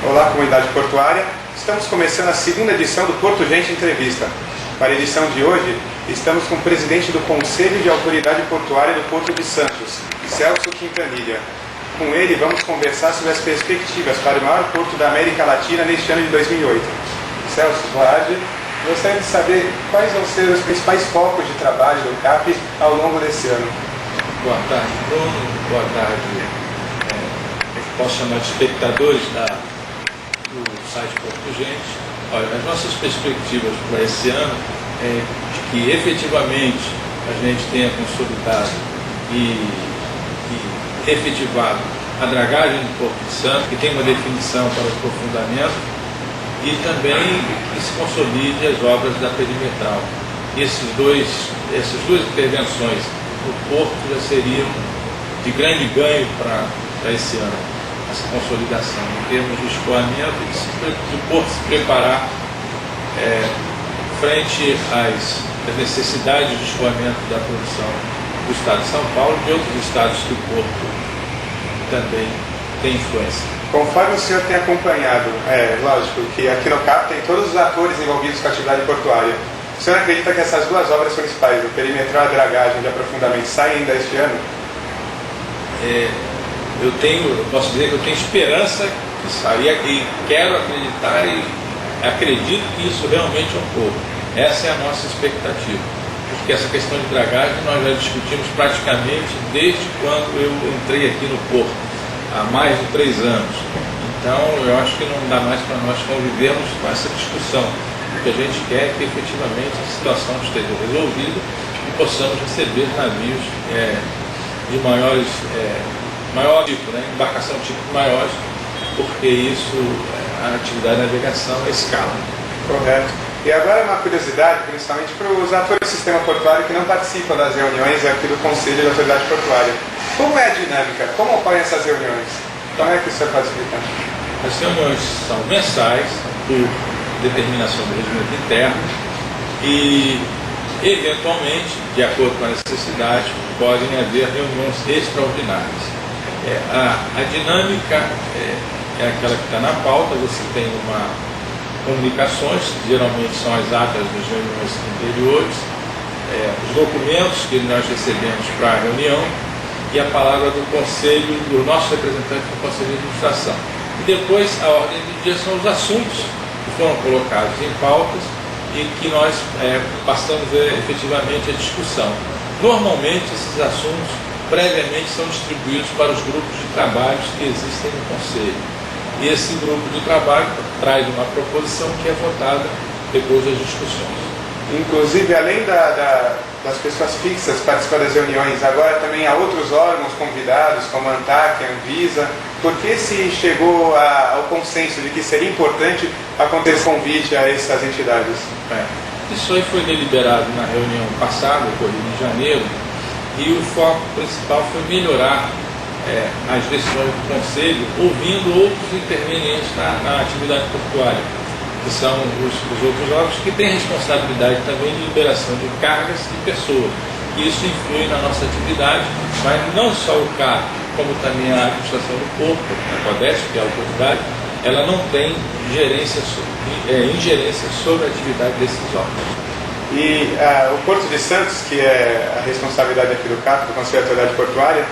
Olá, comunidade portuária. Estamos começando a segunda edição do Porto Gente Entrevista. Para a edição de hoje, estamos com o presidente do Conselho de Autoridade Portuária do Porto de Santos, Celso Quintanilha. Com ele, vamos conversar sobre as perspectivas para o maior porto da América Latina neste ano de 2008. Celso, boa tarde. Gostaria de saber quais vão ser os principais focos de trabalho do CAP ao longo desse ano. Boa tarde, Bruno. Boa tarde. Posso chamar de espectadores do site Porto Gente. Olha, as nossas perspectivas para esse ano é de que efetivamente a gente tenha consolidado e efetivado a dragagem do Porto de Santos, que tem uma definição para o aprofundamento, e também que se consolide as obras da perimetral. Essas duas intervenções no Porto já seriam de grande ganho para esse ano. Essa consolidação em termos de escoamento e de Porto se preparar frente às necessidades de escoamento da produção do Estado de São Paulo e de outros estados que o Porto também tem influência. Conforme o senhor tem acompanhado, lógico que aqui no CAP tem todos os atores envolvidos com a atividade portuária. O senhor acredita que essas duas obras principais, o perimetral e a dragagem de aprofundamento, saem ainda este ano? Eu posso dizer que eu tenho esperança que saia e quero acreditar e acredito que isso realmente ocorra. Essa é a nossa expectativa, porque essa questão de dragagem nós já discutimos praticamente desde quando eu entrei aqui no Porto, há mais de 3 anos. Então eu acho que não dá mais para nós convivermos com essa discussão. O que a gente quer é que efetivamente a situação esteja resolvida e possamos receber navios de maior tipo, embarcação tipo maiores, porque isso, a atividade de navegação é escala. Correto. E agora uma curiosidade, principalmente para os atores do sistema portuário que não participam das reuniões aqui do Conselho de Autoridade Portuária. Como é a dinâmica? Como ocorrem essas reuniões? Como é que o senhor pode explicar? As reuniões são mensais, por determinação do regimento interno, e eventualmente, de acordo com a necessidade, podem haver reuniões extraordinárias. A dinâmica é aquela que está na pauta. Você tem comunicações, que geralmente são as atas das reuniões anteriores, os documentos que nós recebemos para a reunião e a palavra do conselho, do nosso representante do Conselho de Administração. E depois a ordem do dia são os assuntos que foram colocados em pautas e que nós passamos efetivamente a discussão. Normalmente esses assuntos previamente são distribuídos para os grupos de trabalhos que existem no Conselho. E esse grupo de trabalho traz uma proposição que é votada depois das discussões. Inclusive, além das pessoas fixas participando das reuniões, agora também há outros órgãos convidados, como a ANTAC, a Anvisa. Por que se chegou ao consenso de que seria importante acontecer convite a essas entidades? Isso aí foi deliberado na reunião passada, ocorrida em janeiro, e o foco principal foi melhorar as decisões do Conselho, ouvindo outros intervenientes na atividade portuária, que são os outros órgãos que têm responsabilidade também de liberação de cargas e pessoas. E isso influi na nossa atividade, mas não só o CAP, como também a administração do Porto, a CODESP, que é a autoridade, ela não tem ingerência sobre a atividade desses órgãos. E o Porto de Santos, que é a responsabilidade aqui do CAP, do Conselho de Autoridade Portuária,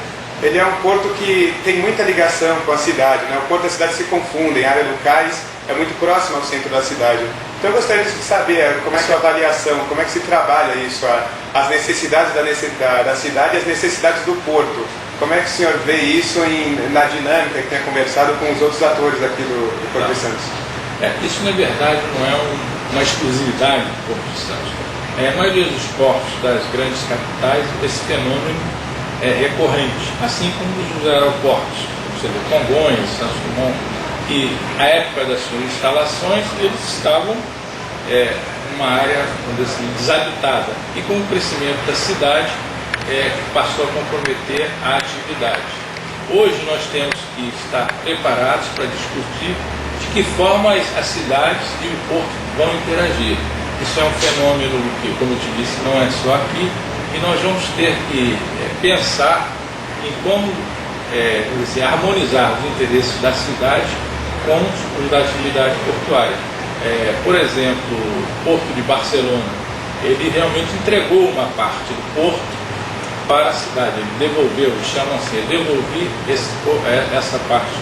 ele é um porto que tem muita ligação com a cidade, O porto e a cidade se confundem, a área do cais é muito próxima ao centro da cidade. Então eu gostaria de saber como é que é a avaliação, como é que se trabalha isso, as necessidades da cidade e as necessidades do porto. Como é que o senhor vê isso na dinâmica que tem conversado com os outros atores aqui do Porto de Santos? Isso, na verdade, não é uma exclusividade do Porto de Santos. A maioria dos portos das grandes capitais, esse fenômeno é recorrente, assim como os aeroportos, você vê, Congonhas, Santos Dumont, que na época das suas instalações eles estavam numa área, vamos dizer assim, desabitada, e com o crescimento da cidade passou a comprometer a atividade. Hoje nós temos que estar preparados para discutir de que forma as cidades e o porto vão interagir. Isso é um fenômeno que, como eu te disse, não é só aqui, e nós vamos ter que pensar em como harmonizar os interesses da cidade com os da atividade portuária. Por exemplo, o Porto de Barcelona, ele realmente entregou uma parte do porto para a cidade, ele devolveu, chamam-se, devolver essa parte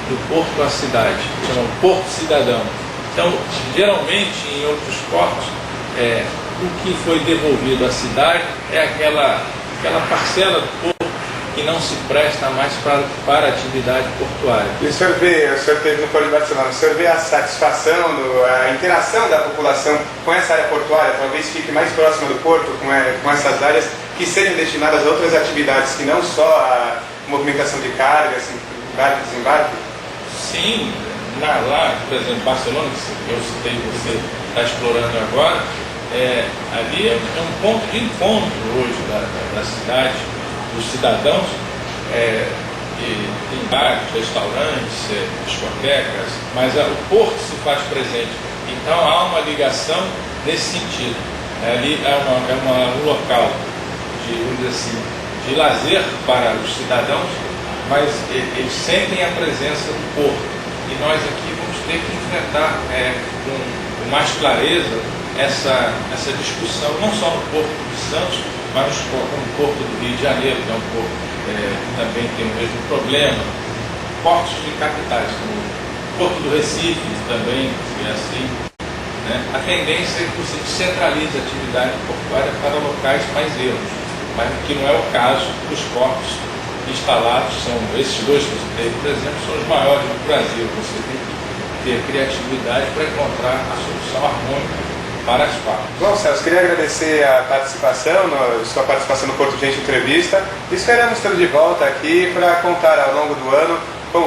do porto à cidade, chamam Porto Cidadão. Então, geralmente em outros portos, o que foi devolvido à cidade é aquela parcela do porto que não se presta mais para a atividade portuária. E o senhor teve no Porto de Barcelona, o senhor vê a satisfação, a interação da população com essa área portuária, talvez fique mais próxima do porto, com essas áreas que sejam destinadas a outras atividades, que não só a movimentação de cargas, embarque e desembarque? Sim, lá, por exemplo, Barcelona, que eu citei, você está explorando agora, ali é um ponto de encontro hoje da cidade, dos cidadãos, tem bares, restaurantes, discotecas, mas o porto se faz presente. Então há uma ligação nesse sentido. Ali é um local vamos dizer assim, de lazer para os cidadãos, mas eles sentem a presença do porto. E nós aqui vamos ter que enfrentar com mais clareza essa discussão, não só no Porto de Santos, mas no Porto do Rio de Janeiro, que é um porto que também tem o mesmo problema. Portos de capitais, como o Porto do Recife também, é assim. Né? A tendência é que você descentralize a atividade portuária para locais mais ermos, mas o que não é o caso dos portos instalados, são esses dois que você tem, por exemplo, são os maiores do Brasil. Você tem que ter criatividade para encontrar a solução harmônica para as partes. Bom, Celso, queria agradecer a sua participação no Porto Gente Entrevista. Esperamos tê-lo de volta aqui para contar ao longo do ano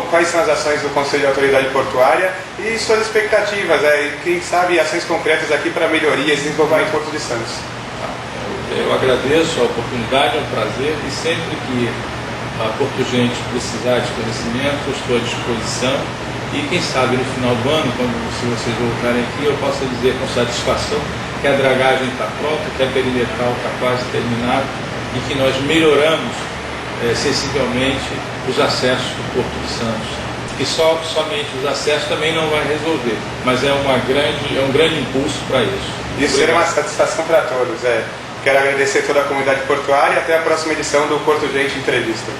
quais são as ações do Conselho de Autoridade Portuária e suas expectativas, e quem sabe ações concretas aqui para melhoria e desenvolvimento do Porto de Santos. Eu agradeço a oportunidade, é um prazer, e sempre que a Porto Gente precisar de conhecimento, eu estou à disposição. E quem sabe no final do ano, se vocês voltarem aqui, eu possa dizer com satisfação que a dragagem está pronta, que a perimetral está quase terminada e que nós melhoramos sensivelmente os acessos do Porto de Santos. Que somente os acessos também não vai resolver, mas é um grande impulso para isso. Isso será uma satisfação para todos. Quero agradecer toda a comunidade portuária e até a próxima edição do Porto Gente Entrevista.